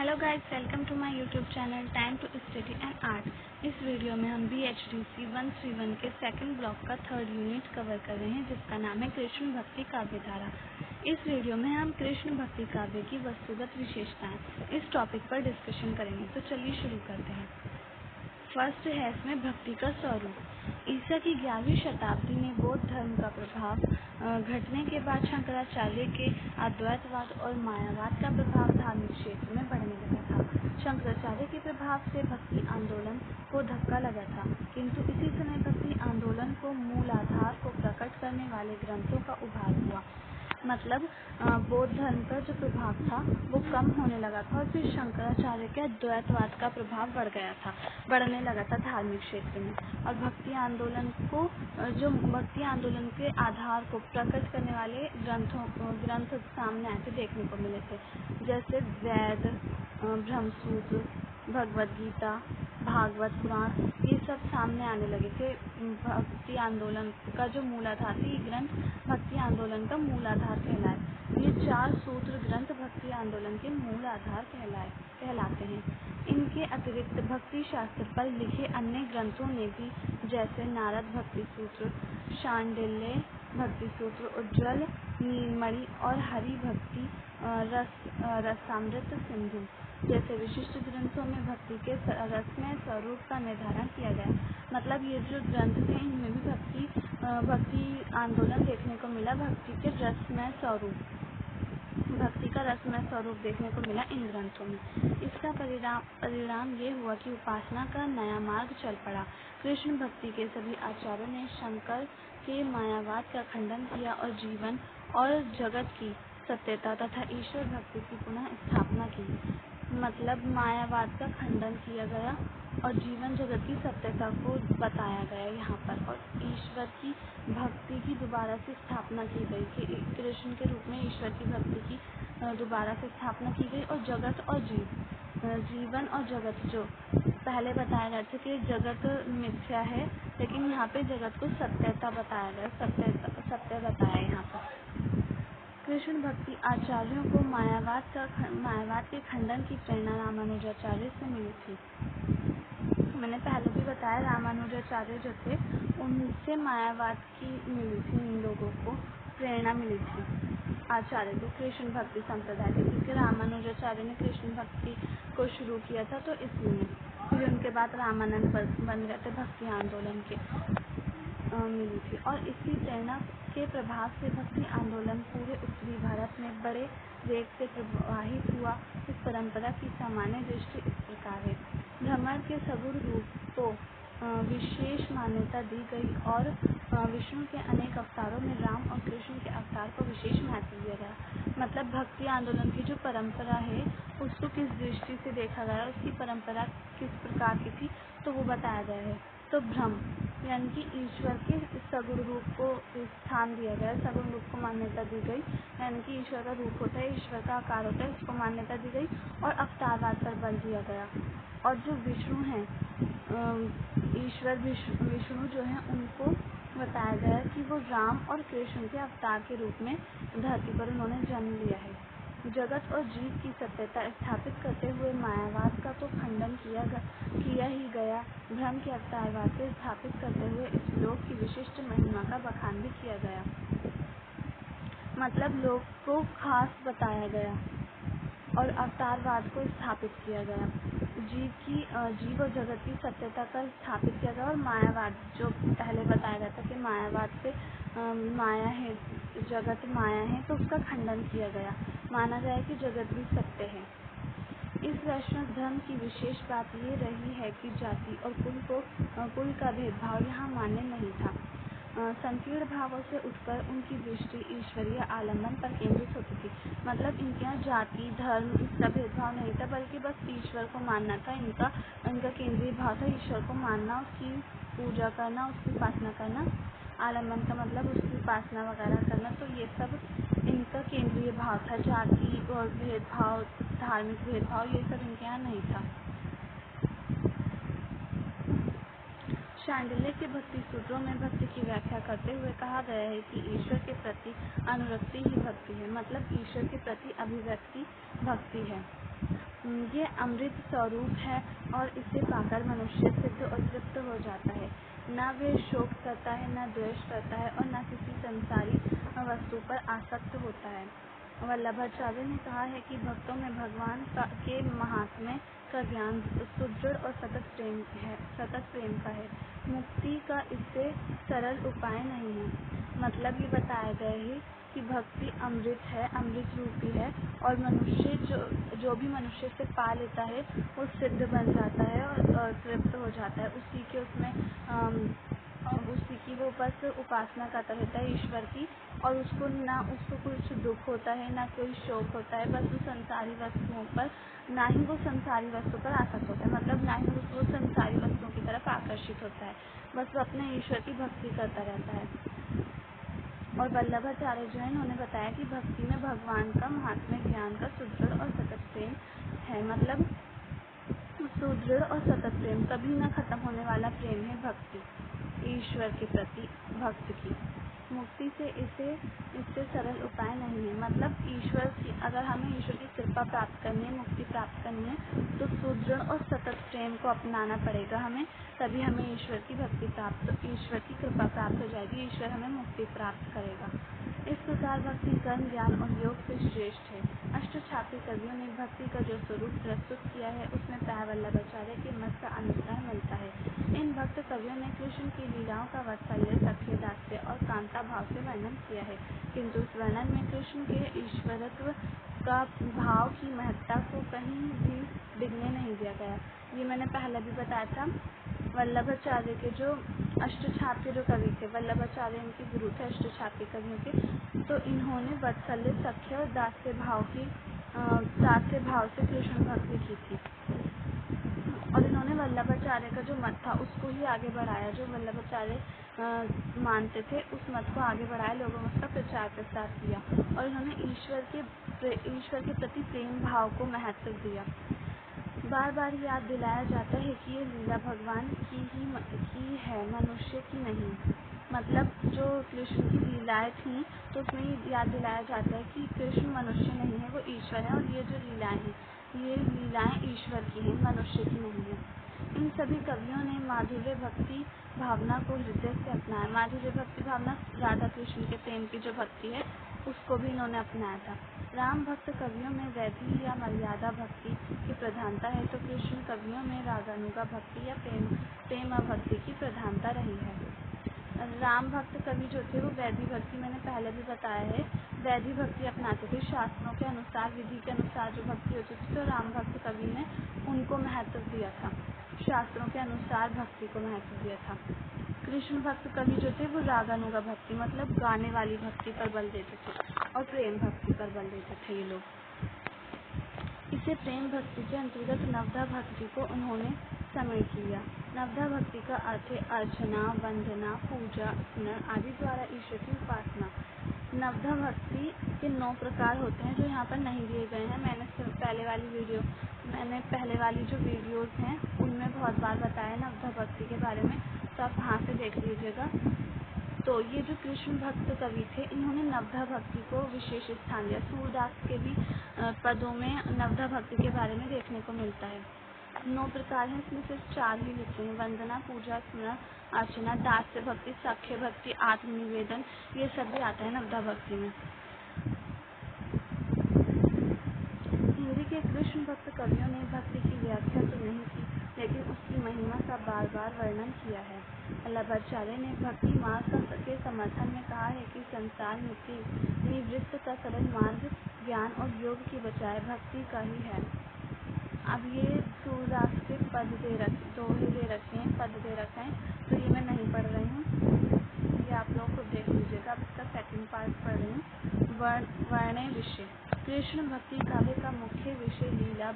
Hello guys, welcome to my YouTube channel time to study and art. इस video में हम BHDC 131 के second block का third unit cover कर रहे हैं, जिसका नाम है कृष्ण भक्ति काव्य धारा। इस वीडियो में हम कृष्ण भक्ति काव्य की वस्तुगत विशेषताएं इस टॉपिक पर डिस्कशन करेंगे। तो चलिए शुरू करते हैं। फर्स्ट है इसमें भक्ति का स्वरूप। ईसा की 11वीं शताब्दी में बौद्ध धर्म का प्रभाव घटने के बाद शंकराचार्य के अद्वैतवाद और मायावाद का प्रभाव धार्मिक क्षेत्र में बढ़ने लगा था। शंकराचार्य के प्रभाव से भक्ति आंदोलन को धक्का लगा था, किंतु इसी समय भक्ति आंदोलन को मूल आधार को प्रकट करने वाले ग्रंथों का उभार हुआ। मतलब बौद्ध धर्म का जो प्रभाव था वो कम होने लगा था और फिर शंकराचार्य के अद्वैतवाद का प्रभाव बढ़ने लगा था धार्मिक क्षेत्र में। और भक्ति आंदोलन के आधार को प्रकट करने वाले ग्रंथ सामने आए थे, देखने को मिले थे, जैसे वेद, ब्रह्मसूत्र, भगवद गीता, भागवत पुराण, ये सब सामने आने लगे थे। भक्ति आंदोलन का जो मूलाधार थे, ये ग्रंथ भक्ति आंदोलन का मूलाधार कहलाए। ये 4 सूत्र ग्रंथ भक्ति आंदोलन के मूल आधार कहलाते हैं। इनके अतिरिक्त भक्ति शास्त्र पर लिखे अन्य ग्रंथों ने भी, जैसे नारद भक्ति सूत्र, शांडिल्य भक्ति सूत्र, उज्ज्वल, नीलमणि और हरि भक्ति रसामृत सिंधु जैसे विशिष्ट ग्रंथों में भक्ति के रसमय स्वरूप का निर्धारण किया गया। मतलब ये जो ग्रंथ थे, इनमें भी भक्ति आंदोलन देखने को मिला। भक्ति का रसमय स्वरूप देखने को मिला इन ग्रंथों में। इसका परिणाम ये हुआ कि उपासना का नया मार्ग चल पड़ा। कृष्ण भक्ति के सभी आचार्यों ने शंकर के मायावाद का खंडन किया और जीवन और जगत की सत्यता तथा ईश्वर भक्ति की पुनः स्थापना की। मतलब मायावाद का खंडन किया गया और जीवन जगत की सत्यता को बताया गया यहाँ पर, और ईश्वर की भक्ति की दोबारा से स्थापना की गई कि कृष्ण के रूप में ईश्वर की भक्ति की दोबारा से स्थापना की गई। और जगत और जीवन और जगत, जो पहले बताया गया था कि जगत मिथ्या है, लेकिन यहाँ पे जगत को सत्यता बताया गया, सत्य बताया यहाँ पर। कृष्ण भक्ति आचार्यों को मायावाद के खंडन की प्रेरणा रामानुजाचार्य से मिली थी। मैंने पहले भी बताया, रामानुजाचार्य जो थे उनसे मायावाद की मिली थी, इन लोगों को प्रेरणा मिली थी आचार्य को कृष्ण भक्ति संप्रदाय से, क्योंकि रामानुजाचार्य ने कृष्ण भक्ति को शुरू किया था, तो इसलिए फिर उनके बाद रामानंद बन गए थे, भक्ति आंदोलन के मिली थी। और इसी प्रेरणा के प्रभाव से भक्ति आंदोलन पूरे उत्तरी भारत में बड़े वेग से प्रवाहित हुआ। इस परंपरा की सामान्य दृष्टि इस प्रकार है। भ्रमण के सगुण रूप को विशेष मान्यता दी गई और विष्णु के अनेक अवतारों में राम और कृष्ण के अवतार को विशेष महत्व दिया गया। मतलब भक्ति आंदोलन की जो परंपरा है उसको किस दृष्टि से देखा गया, उसकी परंपरा किस प्रकार की थी, तो वो बताया गया है। तो ब्रह्म यानी कि ईश्वर के सगुण रूप को स्थान दिया गया, सगुण रूप को मान्यता दी गई, यानी कि ईश्वर का रूप होता है, ईश्वर का आकार होता है, इसको मान्यता दी गई और अवतारवाद पर बल दिया गया। और जो विष्णु हैं, ईश्वर विष्णु जो हैं, उनको बताया गया कि वो राम और कृष्ण के अवतार के रूप में धरती पर उन्होंने जन्म लिया है। जगत और जीव की सत्यता स्थापित करते हुए मायावाद का तो खंडन किया ही गया, भ्रम के अवतारवाद को स्थापित करते हुए इस लोक की विशिष्ट महिमा का बखान भी किया गया। मतलब लोक को खास बताया गया और अवतारवाद को स्थापित किया गया। जीव और जगत की सत्यता का स्थापित किया गया। और मायावाद, जो पहले बताया गया था कि मायावाद से माया है, जगत माया है, तो उसका खंडन किया गया। माना जाए कि जगत भी सत्य है। इस वैष्णव धर्म की विशेष बात ये रही है कि जाति और कुल का भेदभाव यहाँ मान्य नहीं था। संकीर्ण भावों से उठकर उनकी दृष्टि ईश्वरीय आलम्बन पर केंद्रित होती थी। मतलब इनके यहाँ जाति, धर्म, इसका भेदभाव नहीं था, बल्कि बस ईश्वर को मानना था। इनका केंद्रीय भाव था ईश्वर को मानना, उसकी पूजा करना, उसकी उपासना करना। आलम्बन का मतलब उसकी उपासना वगैरह करना। तो ये सब इनका केंद्रीय भाव था। जाति और भेदभाव, धार्मिक भेदभाव, ये सब इनके यहाँ नहीं था। शांडिल्य के भक्ति सूत्रों में भक्ति की व्याख्या करते हुए कहा गया है कि ईश्वर के प्रति अनुरक्ति ही भक्ति है। मतलब ईश्वर के प्रति अभिव्यक्ति भक्ति है। ये अमृत स्वरूप है और इसे पाकर मनुष्य सिद्ध और तृप्त हो जाता है। न वे शोक करता है, न द्वेष करता है और न किसी संसारी वस्तु पर आसक्त होता है। वल्लभाचार्य ने कहा है कि भक्तों में भगवान के महात्म्य का ज्ञान सुदृढ़ और सतत प्रेम का है। मुक्ति का इससे सरल उपाय नहीं है। मतलब ये बताया गया है कि भक्ति अमृत है, अमृत रूपी है और मनुष्य जो भी मनुष्य से पा लेता है वो सिद्ध बन जाता है और तृप्त हो जाता है। उसी की वो बस उपासना करता रहता है ईश्वर की, और उसको कुछ दुख होता है, ना कोई शोक होता है, बस वो संसारी वस्तुओं पर ना ही वो संसारी वस्तु पर आसक्त होता है, मतलब ना ही वो संसारी वस्तुओं की तरफ आकर्षित होता है, बस वो अपने ईश्वर की भक्ति करता रहता है। और वल्लभाचार्य जो है उन्होंने बताया कि भक्ति में भगवान का महात्म्य ज्ञान का सुदृढ़ और सतत प्रेम है। मतलब सुदृढ़ और सतत प्रेम, कभी न खत्म होने वाला प्रेम है भक्ति ईश्वर के प्रति भक्त की। मुक्ति से इससे सरल उपाय नहीं है। मतलब अगर हमें ईश्वर की कृपा प्राप्त करनी है, मुक्ति प्राप्त करनी है, तो सुदृढ़ और सतत प्रेम को अपनाना पड़ेगा हमें, तभी हमें ईश्वर की कृपा प्राप्त हो जाएगी, ईश्वर हमें मुक्ति प्राप्त करेगा। इस प्रकार भक्ति कर्म, ज्ञान और योग से श्रेष्ठ है। अष्टछापी कवियों ने भक्ति का जो स्वरूप प्रस्तुत किया है उसमें प्राय वल्लभाचार्य के मत का अनुसार मिलता है। इन भक्त कवियों ने कृष्ण की लीलाओं का वात्सल्य, सख्य, दास्य और कांता भाव से वर्णन किया है, किंतु इस वर्णन में कृष्ण के ईश्वरत्व का भाव की महत्ता को कहीं भी डिगने नहीं दिया गया। ये मैंने पहले भी बताया था। वल्लभाचार्य के जो अष्टछापी जो कवि थे, वल्लभाचार्य इनके गुरु थे अष्टछापी कवियों के, तो इन्होंने वात्सल्य, सख्य और दास्य भाव से कृष्ण भक्ति की थी, और इन्होंने वल्लभाचार्य का जो मत था उसको ही आगे बढ़ाया। जो वल्लभाचार्य मानते थे उस मत को आगे बढ़ाया, लोगों में उसका प्रचार प्रसार किया, और इन्होंने ईश्वर के प्रति प्रेम भाव को महत्व दिया। बार बार याद दिलाया जाता है कि ये लीला भगवान की है, मनुष्य की नहीं। मतलब जो कृष्ण की लीलाएं थी तो उसमें याद दिलाया जाता है कि कृष्ण मनुष्य नहीं है, वो ईश्वर है, और ये जो लीलाएं हैं ये लीलाएं ईश्वर की हैं, मनुष्य की नहीं है। इन सभी कवियों ने माधुर्य भक्ति भावना को हृदय से अपनाया। माधुर्य भक्ति भावना राधा कृष्ण के प्रेम की जो भक्ति है उसको भी इन्होंने अपनाया था। राम भक्त कवियों में वैधि या मर्यादा भक्ति की प्रधानता है, तो कृष्ण कवियों में रागानुगा भक्ति या प्रेम भक्ति की प्रधानता रही है। राम भक्त कवि जो थे वो वैधि भक्ति, मैंने पहले भी बताया है, वैधि भक्ति अपनाते थे। शास्त्रों के अनुसार, विधि के अनुसार जो भक्ति होती थी, तो राम भक्त कवि ने उनको महत्व दिया था, शास्त्रों के अनुसार भक्ति को महत्व दिया था। कृष्ण भक्त कवि जो थे वो रागानुगा भक्ति, मतलब गाने वाली भक्ति पर बल देते थे, और प्रेम भक्ति पर बल देते थे ये लोग। इसे प्रेम भक्ति के अंतर्गत नवधा भक्ति को उन्होंने समेट लिया। नवधा भक्ति का अर्थ है अर्चना, वंदना, पूजा, स्मरण आदि द्वारा ईश्वर की उपासना। नवधा भक्ति के 9 प्रकार होते हैं जो यहाँ पर नहीं दिए गए हैं। मैंने पहले वाली जो वीडियोस हैं उनमें बहुत बार बताया नवधा भक्ति के बारे में, तो आप वहाँ से देख लीजिएगा। तो ये जो कृष्ण भक्त कवि थे इन्होंने नवधा भक्ति को विशेष स्थान दिया। सूरदास के भी पदों में नवधा भक्ति के बारे में देखने को मिलता है। 9 प्रकार हैं, इसमें सिर्फ 4 ही लिखे हैं। वंदना, पूजा, स्मरण, अर्चना, दास्य भक्ति, सख्य भक्ति, आत्मनिवेदन, ये सब भी आता है नवधा भक्ति में। हिंदी के कृष्ण भक्त कवियों ने भक्ति की व्याख्या तो नहीं की, लेकिन उसकी महिमा का बार बार वर्णन किया है। वल्लभाचार्य ने भक्ति मार्ग के समर्थन में कहा है कि संसार निवृत्त का सरल मार्ग ज्ञान और योग की बजाय भक्ति का ही है। अब ये सूरदास के दोहे दे रखे हैं, पद दे रखे हैं, तो ये मैं नहीं पढ़ रही हूँ, ये आप लोग खुद देख लीजिएगा। अब इसका सेकंड पार्ट पढ़ रही हूँ। वर्ण्य विषय। कृष्ण भक्ति काव्य का मुख्य विषय लीला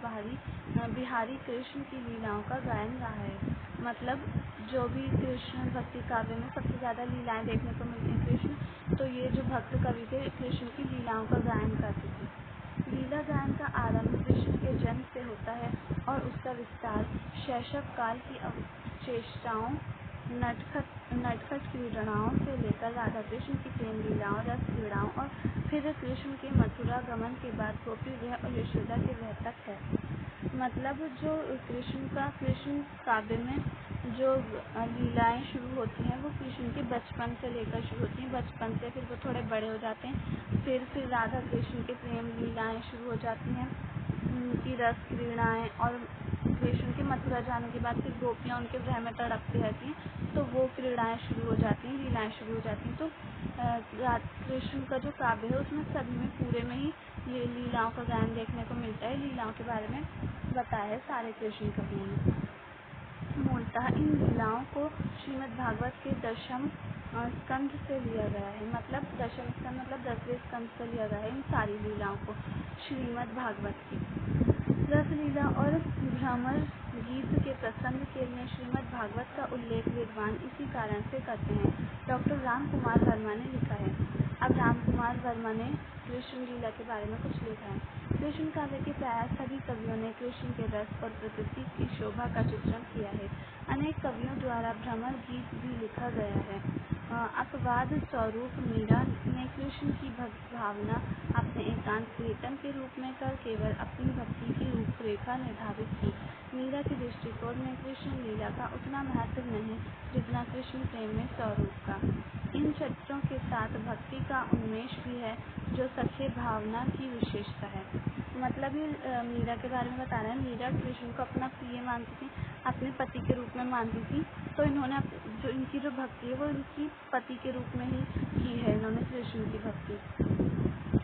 बिहारी कृष्ण की लीलाओं का गायन रहा है। मतलब जो भी कृष्ण भक्ति काव्य में सबसे ज़्यादा लीलाएं देखने को मिलती हैं कृष्ण, तो ये जो भक्त कवि थे कृष्ण की लीलाओं का गायन करते थे। लीला गायन का आरंभ कृष्ण के जन्म से होता है और उसका विस्तार शैशव काल की चेष्टाओं, नटखट क्रीड़ाओं से लेकर राधा कृष्ण की प्रेम लीलाओं, रस क्रीड़ाओं और फिर कृष्ण के मथुरा गमन के बाद गोपी विवाह और यशोदा के विवाह तक है। मतलब जो कृष्ण काव्य में जो लीलाएं शुरू होती हैं वो कृष्ण के बचपन से लेकर शुरू होती हैं। बचपन से फिर वो थोड़े बड़े हो जाते हैं, फिर राधा कृष्ण के प्रेम लीलाएं शुरू हो जाती हैं, उनकी रस क्रीड़ाएँ, और कृष्ण के मथुरा जाने के बाद फिर गोपियाँ उनके ग्रह में तड़पती रहती हैं, तो वो क्रीड़ाएँ शुरू हो जाती हैं, लीलाएँ शुरू हो जाती हैं। तो कृष्ण का जो काव्य है उसमें सभी में पूरे में ही ये लीलाओं का गायन देखने को मिलता है। लीलाओं के बारे में बताया है सारे कृष्ण कवियों ने। मूलतः इन लीलाओं को श्रीमद् भागवत के दशम स्कंध से लिया गया है। मतलब दशम स्कंध मतलब 10वें स्कंध से लिया गया है इन सारी लीलाओं को श्रीमद् भागवत की। रसलीला और भ्रमर गीत के प्रसंग के लिए श्रीमद् भागवत का उल्लेख विद्वान इसी कारण से करते हैं। डॉक्टर राम कुमार वर्मा ने लिखा है। अब राम कुमार वर्मा ने कृष्ण लीला के बारे में कुछ लिखा है। कृष्ण काव्य के प्राय सभी कवियों ने कृष्ण के रस और प्रकृति की शोभा का चित्रण किया है। अनेक कवियों द्वारा भ्रमर गीत भी लिखा गया है। अपवाद स्वरूप मीरा ने कृष्ण की भक्त भावना अपने एकांत कीर्तन के रूप में कर केवल अपनी भक्ति की रूपरेखा निर्धारित की। मीरा के दृष्टिकोण में कृष्ण लीला का उतना महत्व नहीं जितना कृष्ण प्रेम में स्वरूप का। इन चरित्रों के साथ भक्ति का उन्मेष भी है जो सख्य भावना की विशेषता है। मतलब ये मीरा के बारे में बता रहे हैं। मीरा कृष्ण को अपना प्रिय मानती थी, अपने पति के रूप में मानती थी, तो इन्होंने जो इनकी जो भक्ति है वो इनकी पति के रूप में ही की है। इन्होंने कृष्ण की भक्ति,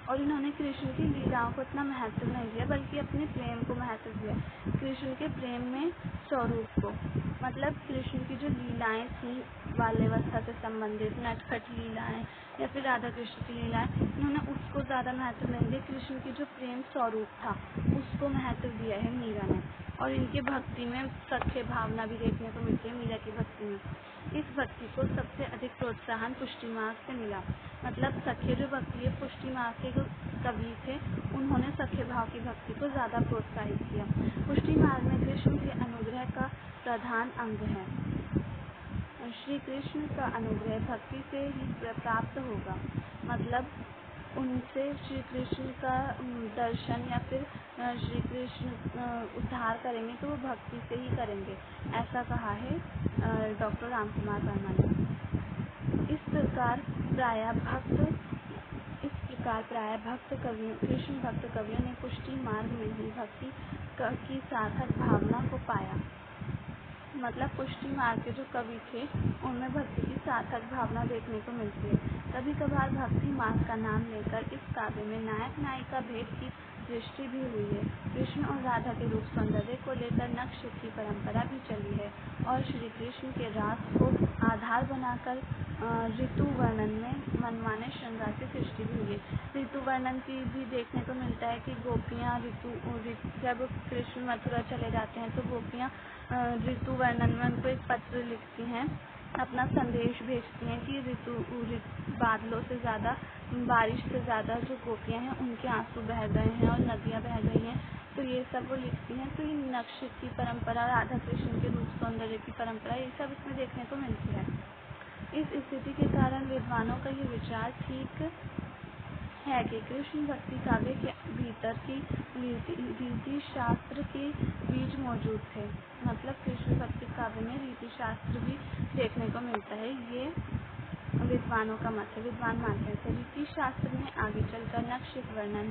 और इन्होंने कृष्ण की लीलाओं को इतना महत्व नहीं दिया बल्कि अपने प्रेम को महत्व दिया, कृष्ण के प्रेम में स्वरूप को। मतलब कृष्ण की जो लीलाएं थी बाल्यावस्था से संबंधित नटखट लीलाएं या फिर राधा कृष्ण की लीलाएं, इन्होंने उसको ज़्यादा महत्व नहीं दिया। कृष्ण की जो प्रेम स्वरूप था उसको महत्व दिया है मीरा ने। और इनके भक्ति में सख्य भावना भी देखने को मिलती है मीरा की भक्ति में। इस भक्ति को सबसे अधिक प्रोत्साहन पुष्टि मार्ग से मिला। मतलब सख्य जो भक्ति है, पुष्टि मार्ग के जो कवि थे उन्होंने सख्य भाव की भक्ति को ज़्यादा प्रोत्साहित किया। पुष्टि मार्ग में कृष्ण के अनुग्रह का प्रधान अंग है। श्री कृष्ण का अनुग्रह भक्ति से ही प्राप्त होगा। मतलब उनसे श्री कृष्ण का दर्शन या फिर श्री कृष्ण उद्धार करेंगे तो वो भक्ति से ही करेंगे, ऐसा कहा है डॉक्टर राम कुमार वर्मा ने। इस प्रकार प्राय भक्त कवियों कृष्ण भक्त कवियों ने पुष्टि मार्ग में ही भक्ति की सार्थक भावना को पाया। मतलब पुष्टि मार्ग के जो कवि थे उनमें भक्ति की सार्थक भावना देखने को मिलती है। कभी कभार भक्ति मार्ग का नाम लेकर इस काव्य में नायक नायिका भेद की दृष्टि भी हुई है। कृष्ण और राधा के रूप सौंदर्य को लेकर नक्श की परंपरा भी चली है और श्री कृष्ण के रास को आधार बनाकर ऋतु वर्णन में मनमाने श्रृंगार की सृष्टि भी हुई है। ऋतु वर्णन की भी देखने को मिलता है कि गोपियाँ जब कृष्ण मथुरा चले जाते हैं तो गोपियाँ ऋतु वर्णन में उनको एक पत्र लिखती हैं, अपना संदेश भेजती हैं कि बादलों से ज़्यादा बारिश से ज़्यादा जो गोपियाँ हैं उनके आंसू बह गए हैं और नदियाँ बह गई हैं, तो ये सब वो लिखती हैं। तो ये नक्श की परंपरा, राधा कृष्ण के रूप सौंदर्य की परंपरा, ये सब इसमें देखने को मिलती है। इस स्थिति के कारण विद्वानों का ये विचार ठीक है कि कृष्ण भक्ति काव्य के भीतर की रीति शास्त्र के बीज मौजूद थे। मतलब कृष्ण भक्ति काव्य में रीति शास्त्र भी देखने को मिलता है, ये विद्वानों का मत है। विद्वान मानते हैं रीति शास्त्र में आगे चलकर नक्षत्र वर्णन,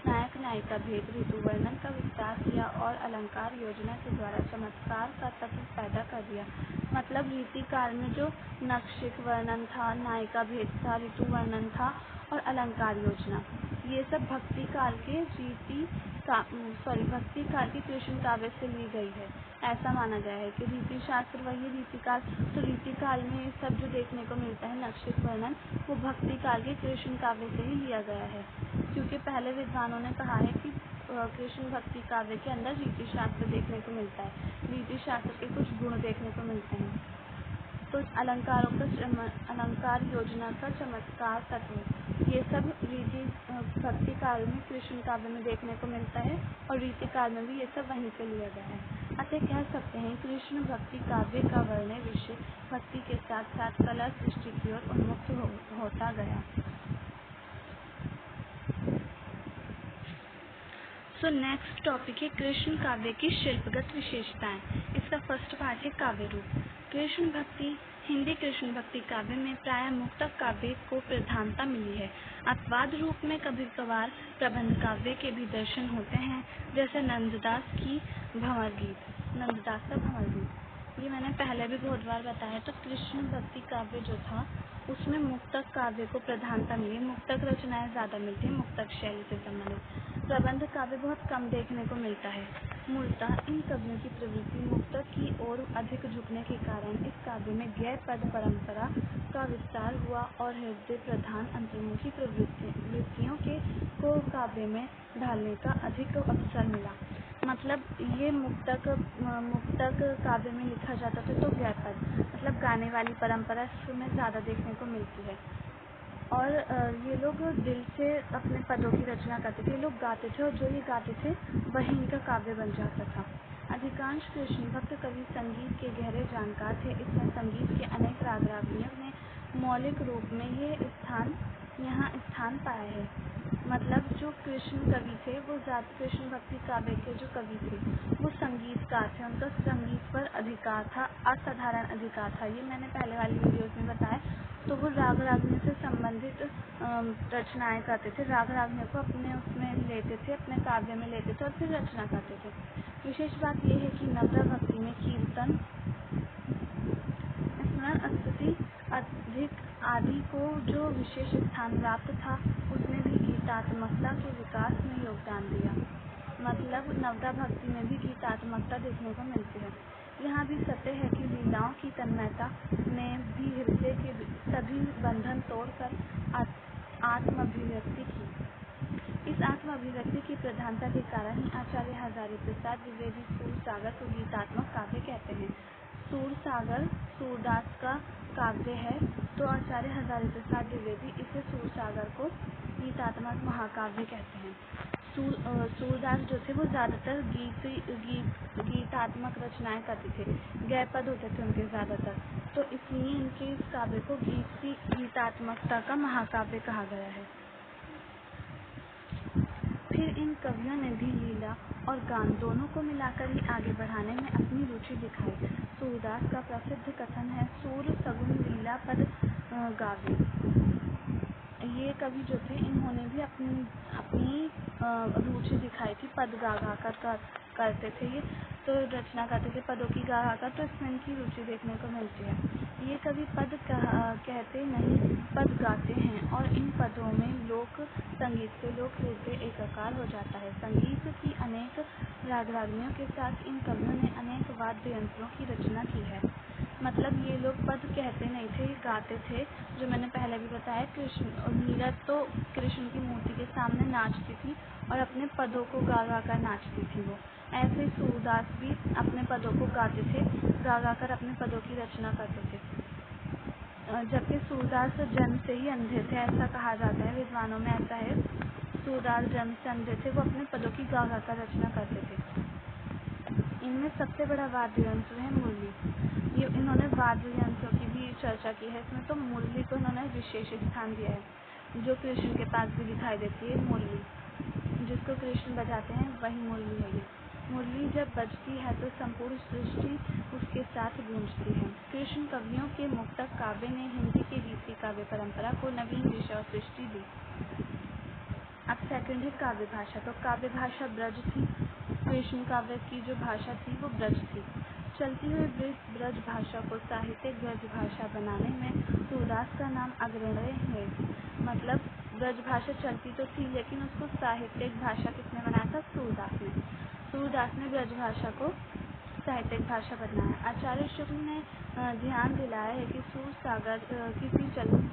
नायक नायिका भेद, ऋतु वर्णन का विस्तार किया और अलंकार योजना के द्वारा चमत्कार का तत्व पैदा कर दिया। मतलब रीति काल में जो नक्षत्र वर्णन था, नायिका भेद था, ऋतु वर्णन था और अलंकार योजना, ये सब भक्ति काल के कृष्ण काव्य से ली गई है। ऐसा माना गया है कि रीति शास्त्र वही रीति काल, तो रीति काल में ये सब जो देखने को मिलता है नक्षत्र वर्णन, वो भक्ति काल के कृष्ण काव्य से ही लिया गया है। क्योंकि पहले विद्वानों ने कहा है कि कृष्ण भक्ति काव्य के अंदर रीति शास्त्र देखने को मिलता है, रीति शास्त्र के कुछ गुण देखने को मिलते हैं। तो अलंकार योजना का चमत्कार तत्व, ये सब रीति भक्ति काल में कृष्ण काव्य में देखने को मिलता है और रीति काल में भी ये सब वहीं से लिया गया है। अतः कह सकते हैं कृष्ण भक्ति काव्य का वर्णय विषय भक्ति के साथ साथ कला सृष्टि की ओर उन्मुक्त होता गया। सो नेक्स्ट टॉपिक है कृष्ण काव्य की शिल्पगत विशेषताएं। इसका फर्स्ट पार्ट है काव्य रूप। कृष्ण भक्ति हिंदी कृष्ण भक्ति काव्य में प्रायः मुक्तक काव्य को प्रधानता मिली है। अपवाद रूप में कभी कभार प्रबंध काव्य के भी दर्शन होते हैं, जैसे नंददास का भंवर गीत। ये मैंने पहले भी बहुत बार बताया। तो कृष्ण भक्ति काव्य जो था उसमें मुक्तक काव्य को प्रधानता मिली, मुक्तक रचनाएं ज़्यादा मिलती हैं, मुक्तक शैली से संबंधित। प्रबंध काव्य बहुत कम देखने को मिलता है। मूलतः इन कवियों की प्रवृत्ति मुक्तक की ओर अधिक झुकने के कारण इस काव्य में गैर पद परंपरा का विस्तार हुआ और हृदय प्रधान अंतर्मुखी प्रवृत्तियों को काव्य में ढालने का अधिक अवसर मिला। मतलब ये मुक्तक काव्य में लिखा जाता था तो गैर पद मतलब गाने वाली परंपरा इसमें ज़्यादा देखने को मिलती है। और ये लोग दिल से अपने पदों की रचना करते थे, लोग गाते थे और जो ये गाते थे वही इनका काव्य बन जाता था। अधिकांश कृष्ण भक्त कवि संगीत के गहरे जानकार थे। इसमें संगीत के अनेक राग रागनियों ने मौलिक रूप में यहाँ स्थान पाया है। मतलब जो कृष्ण कवि थे वो कृष्ण भक्ति काव्य के जो कवि थे वो संगीतकार थे, उनका संगीत पर अधिकार था, असाधारण अधिकार था। ये मैंने पहले वाली वीडियोस में बताया। तो वो राग रागनियों से संबंधित रचनाएं करते थे, राग रागनियों को अपने उसमें लेते थे, अपने काव्य में लेते थे और फिर रचना करते थे। विशेष बात यह है कि नवरा भक्ति में कीर्तन, स्मरण, स्तुति अधिक आदि को जो विशेष स्थान प्राप्त था उसने भी गीतात्मकता के विकास में योगदान दिया। मतलब नवरा भक्ति में भी गीतात्मकता देखने को मिलती है। यहाँ भी सत्य है कि लीलाओं की तन्मयता ने भी हृदय के सभी बंधन तोड़कर आत्माभिव्यक्ति की। इस आत्माभिव्यक्ति की प्रधानता के कारण ही आचार्य हजारी प्रसाद द्विवेदी सूरसागर को गीतात्मक काव्य कहते हैं। सूरसागर सूरदास का काव्य है, तो आचार्य हजारी प्रसाद द्विवेदी इसे सूरसागर को गीतात्मक महाकाव्य कहते हैं। सूरदास जो थे वो ज़्यादातर गीतात्मक रचनाएं करते थे, गैर पद होते थे उनके ज़्यादातर, तो इसलिए इनके इस काव्य को गीतात्मकता का महाकाव्य कहा गया है। फिर इन कवियों ने भी लीला और गान दोनों को मिलाकर ही आगे बढ़ाने में अपनी रुचि दिखाई। सूरदास का प्रसिद्ध कथन है, सूर सगुन लीला पद गावे। ये कवि जो थे इन्होंने भी अपनी रुचि दिखाई थी, पद गा कर करते थे ये, तो रचना करते थे पदों की गा कर, तो इसमें इनकी रुचि देखने को मिलती है। ये कवि पद कहते नहीं, पद गाते हैं और इन पदों में लोक संगीत से लोक हृदय एकाकार हो जाता है। संगीत की अनेक राग रागनियों के साथ इन कवियों ने अनेक वाद्य यंत्रों की रचना की है। मतलब ये लोग पद कहते नहीं थे, गाते थे। जो मैंने पहले भी बताया, मीरा तो कृष्ण की मूर्ति के सामने नाचती थी और अपने पदों को गा गा कर नाचती थी वो। ऐसे ही सूरदास भी अपने पदों को गाते थे, गा गा कर अपने पदों की रचना करते थे। जबकि सूरदास जन्म से ही अंधे थे, ऐसा कहा जाता है, विद्वानों में ऐसा है। सूरदास जन्म से अंधे थे, वो अपने पदों की गा गा कर रचना करते थे। इनमें सबसे बड़ा वाद्य यंत्र है मुरली। ये इन्होंने वाद्य यंत्रों की भी चर्चा की है इसमें, तो मुरली को इन्होंने विशेष स्थान दिया है। जो कृष्ण के पास भी दिखाई देती है मुरली, जिसको कृष्ण बजाते हैं वही मुरली है। ये मुरली जब बजती है तो संपूर्ण सृष्टि उसके साथ गूंजती है। कृष्ण कवियों के मुक्तक काव्य ने हिंदी की रीति काव्य परंपरा को नवीन दिशा और सृष्टि दी। अब सेकंड है काव्य भाषा। तो काव्य भाषा ब्रज थी। कृष्ण काव्य की जो भाषा थी वो ब्रज थी। चलती हुई ब्रज भाषा को साहित्यिक ब्रज भाषा बनाने में सूरदास का नाम अग्रणी है। मतलब ब्रज भाषा चलती तो थी, लेकिन उसको साहित्यिक भाषा किसने बनाया था? सूरदास ने। सूरदास ने ब्रज भाषा को साहित्यिक भाषा बनाया। आचार्य शुक्ल ने ध्यान दिलाया है कि सूरसागर किसी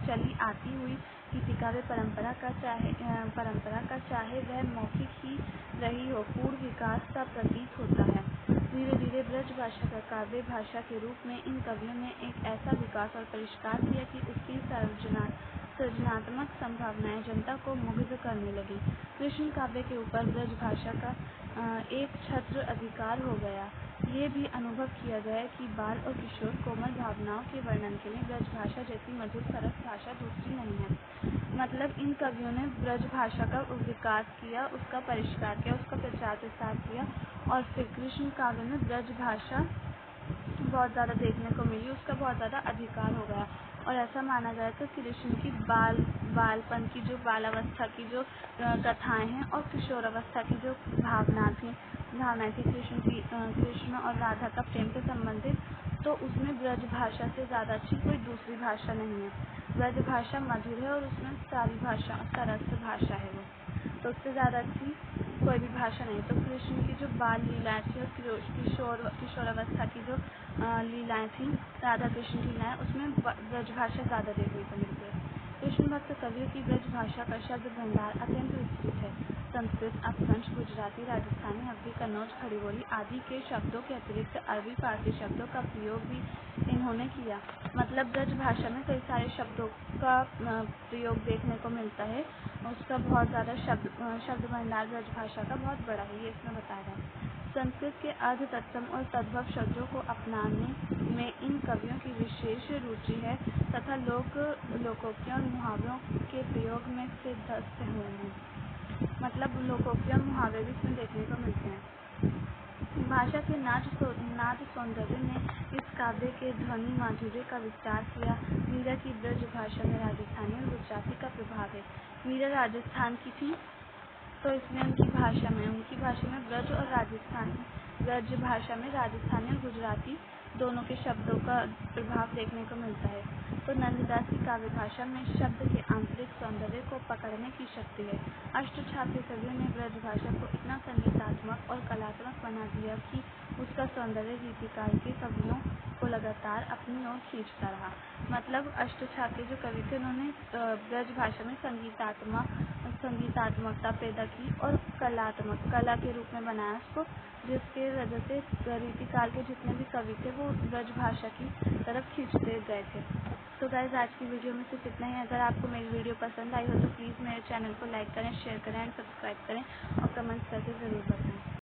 चली आती हुई किसी काव्य परंपरा का चाहे वह मौखिक ही रही हो, पूर्ण विकास का प्रतीक होता है। धीरे धीरे ब्रज भाषा का काव्य भाषा के रूप में इन कवियों ने एक ऐसा विकास और परिष्कार किया कि उसकी सृजनात्मक संभावनाएं जनता को मुग्ध करने लगी। कृष्ण काव्य के ऊपर ब्रज भाषा का एक छत्र अधिकार हो गया। ये भी अनुभव किया गया कि बाल और किशोर कोमल भावनाओं के वर्णन के लिए ब्रज भाषा जैसी मधुर सरस भाषा दूसरी नहीं है। मतलब इन कवियों ने ब्रज भाषा का विकास किया, उसका परिष्कार किया, उसका प्रचार प्रसार किया और फिर कृष्ण काव्य में ब्रज भाषा बहुत ज़्यादा देखने को मिली, उसका बहुत ज़्यादा अधिकार हो गया और ऐसा माना गया कि कृष्ण की बालपन की जो बालावस्था की जो कथाएं हैं और किशोरावस्था की जो भावनाएं थी कृष्ण और राधा का प्रेम से संबंधित, तो उसमें ब्रज भाषा से ज़्यादा अच्छी कोई दूसरी भाषा नहीं है। ब्रज भाषा मधुर है और उसमें सारी भाषा सरस भाषा है वो, तो उससे ज़्यादा अच्छी कोई भी भाषा नहीं। तो कृष्ण की जो बाल लीलाएं थी और किशोरावस्था की जो लीलाएं थी, राधा कृष्ण की लीलाएं, उसमें ब्रज भाषा ज़्यादा देखने को मिलती है। कृष्ण भक्त कवियों की ब्रज भाषा का शब्द भंडार अत्यंत विस्तृत है। संस्कृत, अपभ्रंश, गुजराती, राजस्थानी, अवधी, कन्नौज, खड़ी बोली आदि के शब्दों के अतिरिक्त अरबी फारसी शब्दों का प्रयोग भी इन्होंने किया। मतलब ब्रज भाषा में कई सारे शब्दों का प्रयोग देखने को मिलता है, उसका बहुत ज़्यादा शब्द भंडार ब्रज भाषा का बहुत बड़ा है, ये इसमें बताया गया है। संस्कृत के अर्ध तत्सम और तद्भव शब्दों को अपनाने में इन कवियों की विशेष रुचि है तथा लोकोक्तियों और मुहावरों के प्रयोग में सिद्धहस्त हुए हैं। मतलब लोकोक्तियों और मुहावरे भी इसमें देखने को मिलते हैं। भाषा के नाद सौंदर्य ने इस काव्य के ध्वनि माधुर्य का विस्तार किया। मीरा की ब्रज भाषा में राजस्थानी और गुजराती का प्रभाव है। मीरा राजस्थान की थी, तो इसलिए उनकी भाषा में ब्रज भाषा में राजस्थानी और गुजराती दोनों के शब्दों का प्रभाव देखने को मिलता है। तो नंददास की काव्य भाषा में शब्द के आंतरिक सौंदर्य को पकड़ने की शक्ति है। अष्टछात्य कवियों ने ब्रज भाषा को इतना संगीतात्मक और कलात्मक बना दिया कि उसका सौंदर्य रीतिकाल के कवियों को लगातार अपनी ओर खींचता रहा। मतलब अष्टछात्य जो कवि थे, उन्होंने ब्रज भाषा में संगीतात्मकता पैदा की और कला के रूप में बनाया उसको, जिसके वजह से रीतिकाल के जितने भी कवि थे वो ब्रज भाषा की तरफ खींचते गए थे। तो गाइस, आज की वीडियो में सिर्फ इतना ही। अगर आपको मेरी वीडियो पसंद आई हो तो प्लीज़ मेरे चैनल को लाइक करें, शेयर करें एंड सब्सक्राइब करें और कमेंट्स करके ज़रूर बताएं।